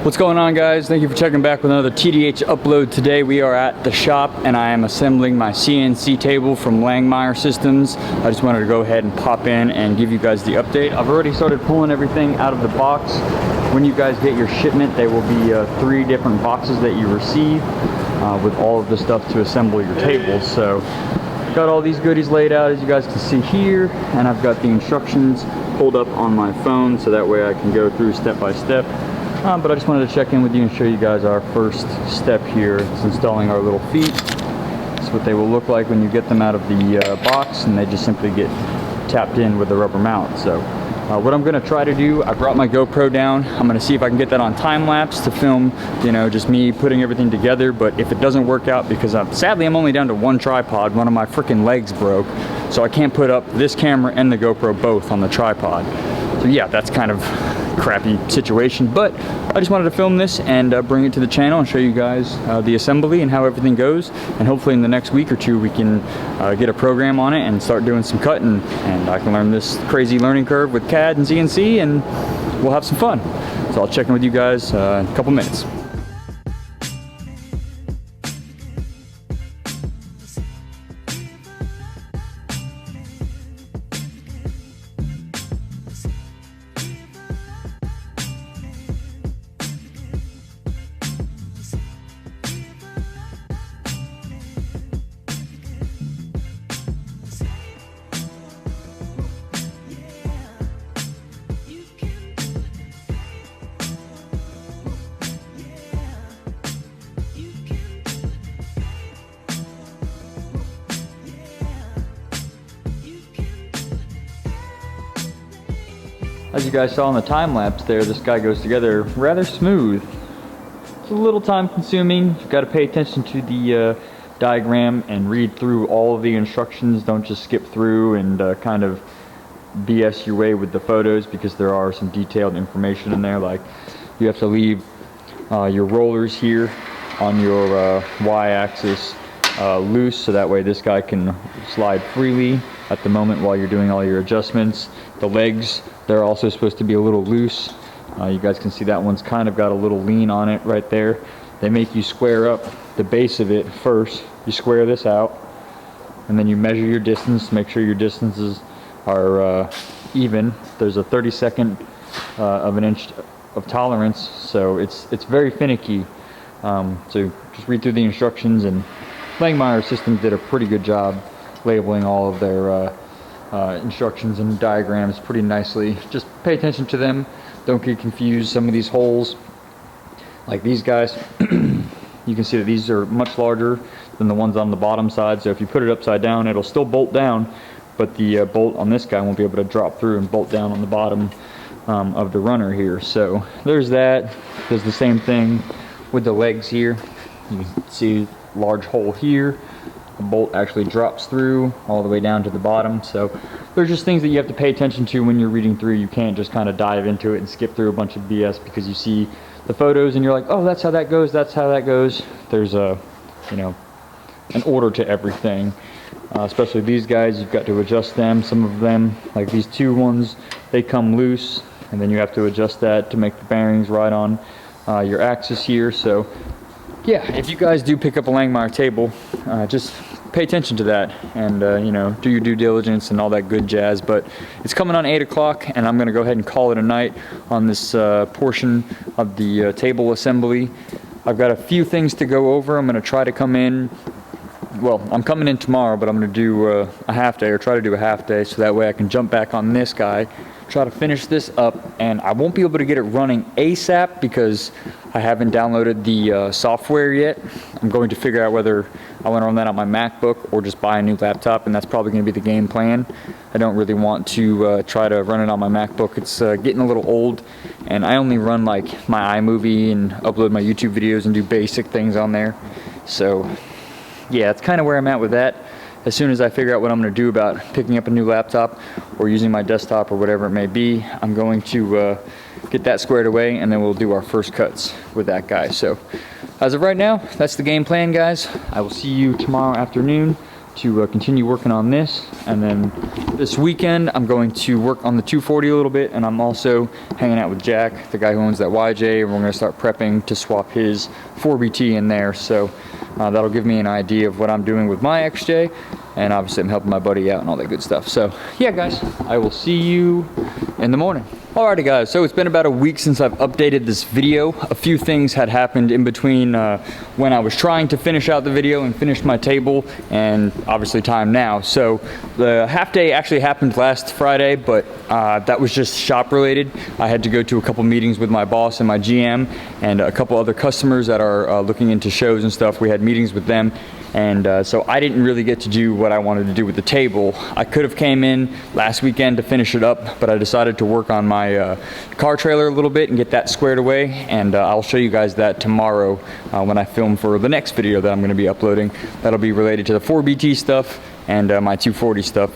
What's going on, guys? Thank you for checking back with another TDH upload. Today we are at the shop and I am assembling my CNC table from Langmuir systems. I just wanted to go ahead and pop in and give you guys the update. I've already started pulling everything out of the box. When you guys get your shipment, there will be 3 different boxes that you receive with all of the stuff to assemble your tables. So got all these goodies laid out, as you guys can see here, and I've got the instructions pulled up on my phone so that way I can go through step by step. But I just wanted to check in with you and show you guys our first step here. It's installing our little feet. That's what they will look like when you get them out of the box, and they just simply get tapped in with the rubber mount. So what I'm going to try to do, I brought my GoPro down. I'm going to see if I can get that on time lapse to film, you know, just me putting everything together. But if it doesn't work out, because sadly I'm only down to 1 tripod, one of my freaking legs broke, so I can't put up this camera and the GoPro both on the tripod. So yeah, that's kind of crappy situation, but I just wanted to film this and bring it to the channel and show you guys the assembly and how everything goes, and hopefully in the next week or 2 we can get a program on it and start doing some cutting, and I can learn this crazy learning curve with CAD and CNC, and we'll have some fun. So I'll check in with you guys in a couple minutes. As you guys saw in the time lapse there, this guy goes together rather smooth. It's a little time consuming. You've got to pay attention to the diagram and read through all of the instructions. Don't just skip through and kind of BS your way with the photos, because there are some detailed information in there, like you have to leave your rollers here on your y-axis loose, so that way this guy can slide freely at the moment while you're doing all your adjustments. The legs, they're also supposed to be a little loose. You guys can see that one's kind of got a little lean on it right there. They make you square up the base of it first. You square this out, and then you measure your distance to make sure your distances are even. There's a 32nd of an inch of tolerance, so it's very finicky. So just read through the instructions, and Langmuir Systems did a pretty good job labeling all of their instructions and diagrams pretty nicely. Just pay attention to them. Don't get confused. Some of these holes, like these guys, you can see that these are much larger than the ones on the bottom side. So if you put it upside down, it'll still bolt down, but the bolt on this guy won't be able to drop through and bolt down on the bottom of the runner here. So there's that. Does the same thing with the legs here. You can see a large hole here. The bolt actually drops through all the way down to the bottom. So there's just things that you have to pay attention to when you're reading through. You can't just kind of dive into it and skip through a bunch of BS because you see the photos and you're like, oh, that's how that goes, that's how that goes. There's a, you know, an order to everything. Especially these guys, you've got to adjust them. Some of them, like these 2 ones, they come loose, and then you have to adjust that to make the bearings right on your axis here. So yeah, if you guys do pick up a Langmuir table, just pay attention to that, and you know, do your due diligence and all that good jazz. But it's coming on 8 o'clock, and I'm going to go ahead and call it a night on this portion of the table assembly. I've got a few things to go over. I'm going to try to come in, well, I'm coming in tomorrow, but I'm going to do a half day, or try to do a half day, so that way I can jump back on this guy, try to finish this up. And I won't be able to get it running ASAP because I haven't downloaded the software yet. I'm going to figure out whether I want to run that on my MacBook or just buy a new laptop, and that's probably going to be the game plan. I don't really want to try to run it on my MacBook. It's getting a little old, and I only run like my iMovie and upload my YouTube videos and do basic things on there. So yeah, that's kind of where I'm at with that. As soon as I figure out what I'm going to do about picking up a new laptop or using my desktop or whatever it may be, I'm going to get that squared away, and then we'll do our first cuts with that guy. So as of right now, that's the game plan, guys. I will see you tomorrow afternoon to continue working on this, and then this weekend I'm going to work on the 240 a little bit, and I'm also hanging out with Jack, the guy who owns that YJ, and we're going to start prepping to swap his 4BT in there. So that'll give me an idea of what I'm doing with my XJ, and obviously I'm helping my buddy out and all that good stuff. So yeah guys, I will see you in the morning. Alrighty guys, so it's been about a week since I've updated this video. A few things had happened in between when I was trying to finish out the video and finish my table, and obviously time now. So the half day actually happened last Friday, but that was just shop related. I had to go to a couple meetings with my boss and my GM and a couple other customers that are looking into shows and stuff. We had meetings with them, and so I didn't really get to do what I wanted to do with the table. I could have came in last weekend to finish it up, but I decided to work on my car trailer a little bit and get that squared away, and I'll show you guys that tomorrow when I film for the next video that I'm going to be uploading. That'll be related to the 4BT stuff and my 240 stuff.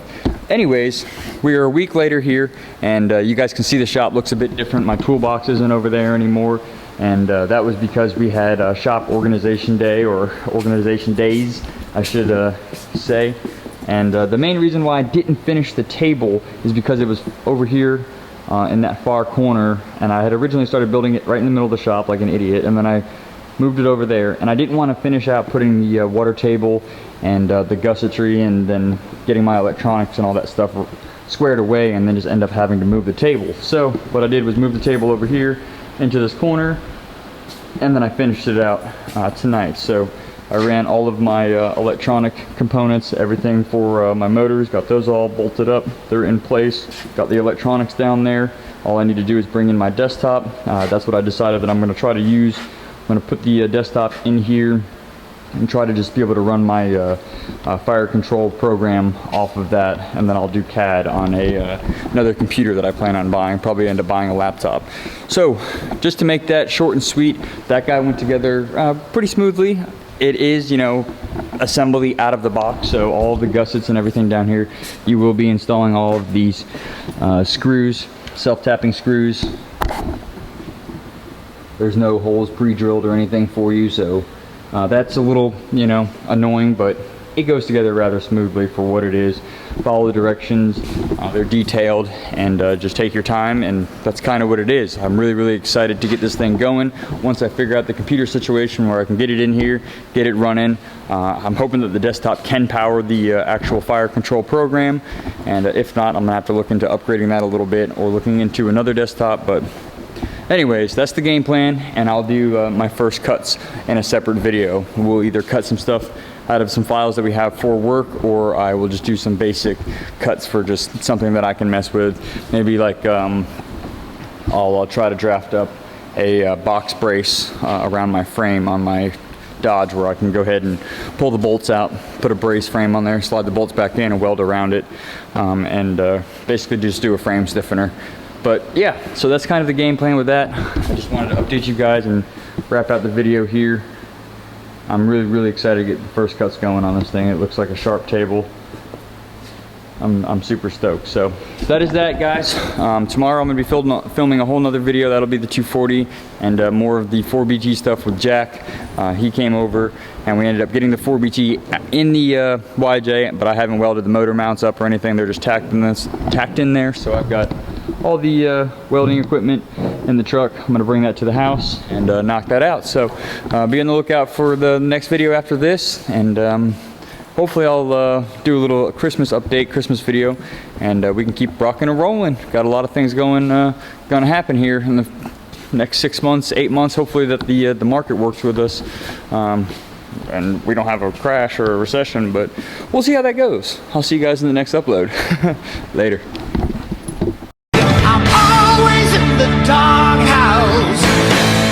Anyways, we are a week later here, and you guys can see the shop looks a bit different. My toolbox isn't over there anymore, and that was because we had a shop organization day, or organization days I should say. And the main reason why I didn't finish the table is because it was over here in that far corner, and I had originally started building it right in the middle of the shop like an idiot, and then I moved it over there, and I didn't want to finish out putting the water table and the gussetry and then getting my electronics and all that stuff squared away and then just end up having to move the table. So what I did was move the table over here into this corner, and then I finished it out tonight. So I ran all of my electronic components, everything for my motors, got those all bolted up, they're in place, got the electronics down there. All I need to do is bring in my desktop. That's what I decided that I'm going to try to use. I'm going to put the desktop in here and try to just be able to run my fire control program off of that, and then I'll do CAD on another computer that I plan on buying. Probably end up buying a laptop. So just to make that short and sweet, that guy went together pretty smoothly. It is, you know, assembly out of the box, so all the gussets and everything down here, you will be installing all of these screws, self-tapping screws. There's no holes pre-drilled or anything for you, so that's a little, you know, annoying, but it goes together rather smoothly for what it is. Follow the directions, they're detailed, and just take your time, and that's kind of what it is. I'm really excited to get this thing going. Once I figure out the computer situation where I can get it in here, get it running, I'm hoping that the desktop can power the actual fire control program, and if not, I'm gonna have to look into upgrading that a little bit or looking into another desktop. But anyways, that's the game plan, and I'll do my first cuts in a separate video. We'll either cut some stuff out of some files that we have for work, or I will just do some basic cuts for just something that I can mess with. Maybe like I'll try to draft up a box brace around my frame on my Dodge, where I can go ahead and pull the bolts out, put a brace frame on there, slide the bolts back in and weld around it, and basically just do a frame stiffener. But yeah, so that's kind of the game plan with that. I just wanted to update you guys and wrap out the video here. I'm really excited to get the first cuts going on this thing. It looks like a sharp table. I'm super stoked. So that is that, guys. Tomorrow I'm going to be filming a whole nother video. That'll be the 240 and more of the 4BT stuff with Jack. He came over and we ended up getting the 4BT in the YJ, but I haven't welded the motor mounts up or anything. They're just tacked in there. So I've got all the welding equipment in the truck. I'm going to bring that to the house and knock that out. So be on the lookout for the next video after this, and hopefully I'll do a little Christmas update, Christmas video, and we can keep rocking and rolling. Got a lot of things gonna happen here in the next 6 months, 8 months. Hopefully that the market works with us, and we don't have a crash or a recession, but we'll see how that goes. I'll see you guys in the next upload. Later. I'm always in the dark.